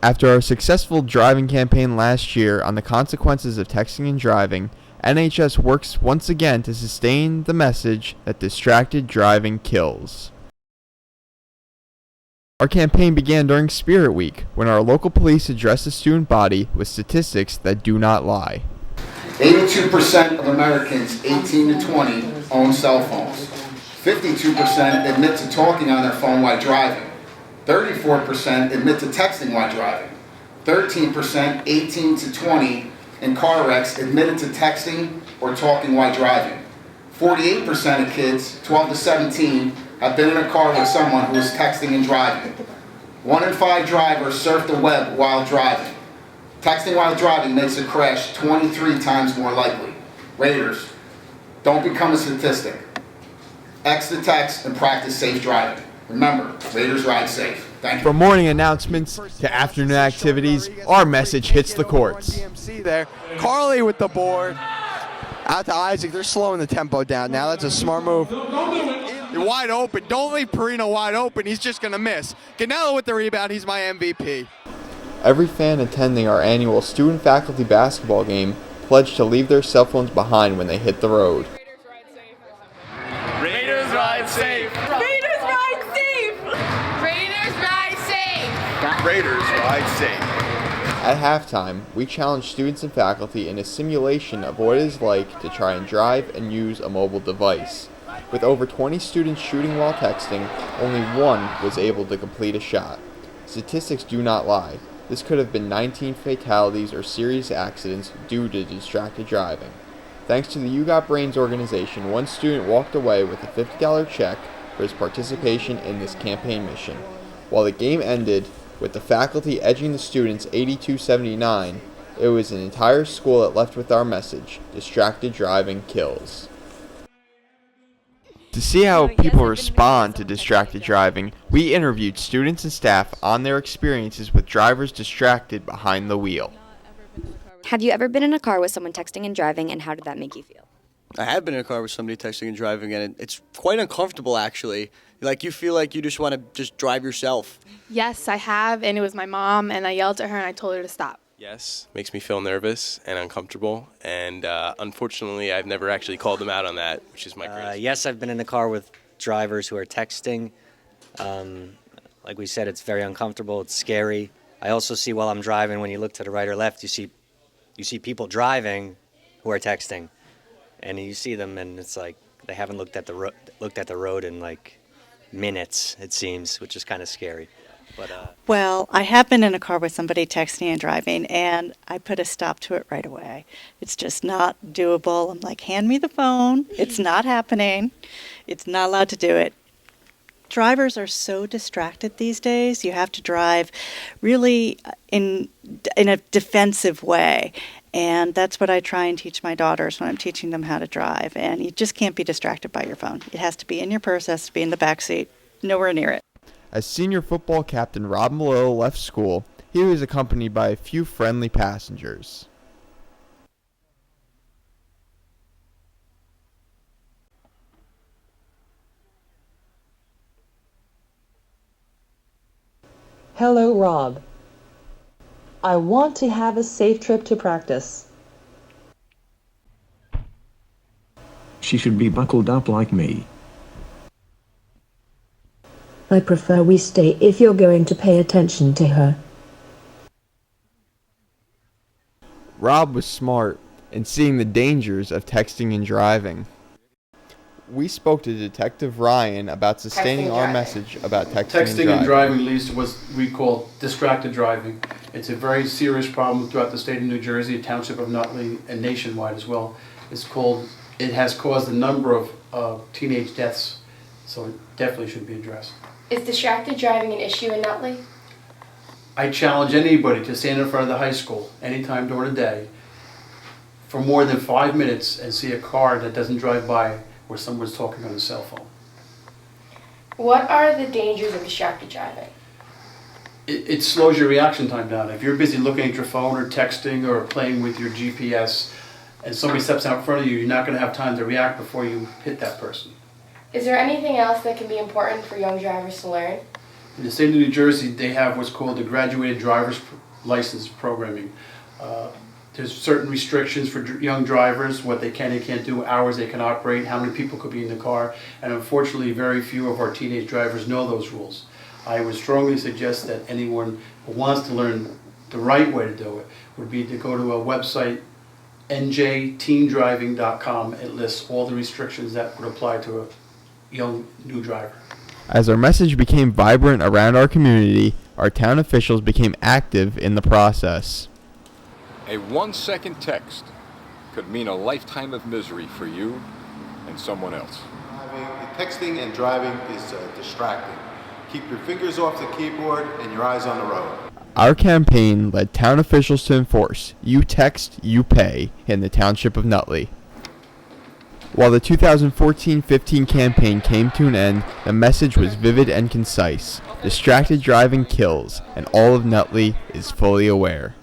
After our successful driving campaign last year on the consequences of texting and driving, NHS works once again to sustain the message that distracted driving kills. Our campaign began during Spirit Week, when our local police addressed the student body with statistics that do not lie. 82% of Americans 18 to 20 own cell phones. 52% admit to talking on their phone while driving. 34% admit to texting while driving. 13% 18 to 20 in car wrecks admitted to texting or talking while driving. 48% of kids 12 to 17 have been in a car with someone who is texting and driving. 1 in 5 drivers surf the web while driving. Texting while driving makes a crash 23 times more likely. Raiders, don't become a statistic. X the text and practice safe driving. Remember, Raiders ride safe. Thank you. From morning announcements to afternoon activities, our message hits the courts. There. Carly with the board. Out to Isaac. They're slowing the tempo down now. That's a smart move. You're wide open. Don't leave Perino wide open. He's just going to miss. Ganello with the rebound. He's my MVP. Every fan attending our annual student-faculty basketball game pledged to leave their cell phones behind when they hit the road. Raiders ride safe. Raiders ride safe. Raiders ride safe. Raiders ride safe. At halftime, we challenged students and faculty in a simulation of what it is like to try and drive and use a mobile device. With over 20 students shooting while texting, only one was able to complete a shot. Statistics do not lie. This could have been 19 fatalities or serious accidents due to distracted driving. Thanks to the You Got Brains organization, one student walked away with a $50 check for his participation in this campaign mission. While the game ended with the faculty edging the students 82-79, it was an entire school that left with our message: distracted driving kills. To see how people respond to distracted driving, we interviewed students and staff on their experiences with drivers distracted behind the wheel. Have you ever been in a car with someone texting and driving, and how did that make you feel? I have been in a car with somebody texting and driving, and it's quite uncomfortable, actually. Like, you feel like you just want to just drive yourself. Yes, I have, and it was my mom, and I yelled at her, and I told her to stop. Yes, makes me feel nervous and uncomfortable, and unfortunately, I've never actually called them out on that, which is my greatest. Yes, I've been in a car with drivers who are texting. Like we said, it's very uncomfortable, it's scary. I also see while I'm driving, when you look to the right or left, you see people driving who are texting, and you see them, and it's like they haven't looked at the road in like minutes, it seems, which is kind of scary. But well, I have been in a car with somebody texting and driving, and I put a stop to it right away. It's just not doable. I'm like, hand me the phone. It's not happening. It's not allowed to do it. Drivers are so distracted these days. You have to drive really in a defensive way. And that's what I try and teach my daughters when I'm teaching them how to drive. And you just can't be distracted by your phone. It has to be in your purse, has to be in the back seat, nowhere near it. As senior football captain Rob Malillo left school, he was accompanied by a few friendly passengers. Hello, Rob. I want to have a safe trip to practice. She should be buckled up like me. I prefer we stay if you're going to pay attention to her. Rob was smart in seeing the dangers of texting and driving. We spoke to Detective Ryan about sustaining our message about texting and driving leads to what we call distracted driving. It's a very serious problem throughout the state of New Jersey, township of Nutley, and nationwide as well. It has caused a number of teenage deaths, so it definitely should be addressed. Is distracted driving an issue in Nutley? I challenge anybody to stand in front of the high school anytime during the day for more than 5 minutes and see a car that doesn't drive by where someone's talking on a cell phone. What are the dangers of distracted driving? It slows your reaction time down. If you're busy looking at your phone or texting or playing with your GPS and somebody steps out in front of you, you're not going to have time to react before you hit that person. Is there anything else that can be important for young drivers to learn? In the state of New Jersey, they have what's called the graduated driver's license programming. There's certain restrictions for young drivers, what they can and can't do, hours they can operate, how many people could be in the car, and unfortunately very few of our teenage drivers know those rules. I would strongly suggest that anyone who wants to learn the right way to do it would be to go to a website, njteendriving.com. It lists all the restrictions that would apply to a young new driver. As our message became vibrant around our community, our town officials became active in the process. A 1-second text could mean a lifetime of misery for you and someone else. Texting and driving is distracting. Keep your fingers off the keyboard and your eyes on the road. Our campaign led town officials to enforce "You text, you pay" in the township of Nutley. While the 2014-15 campaign came to an end, the message was vivid and concise. Distracted driving kills, and all of Nutley is fully aware.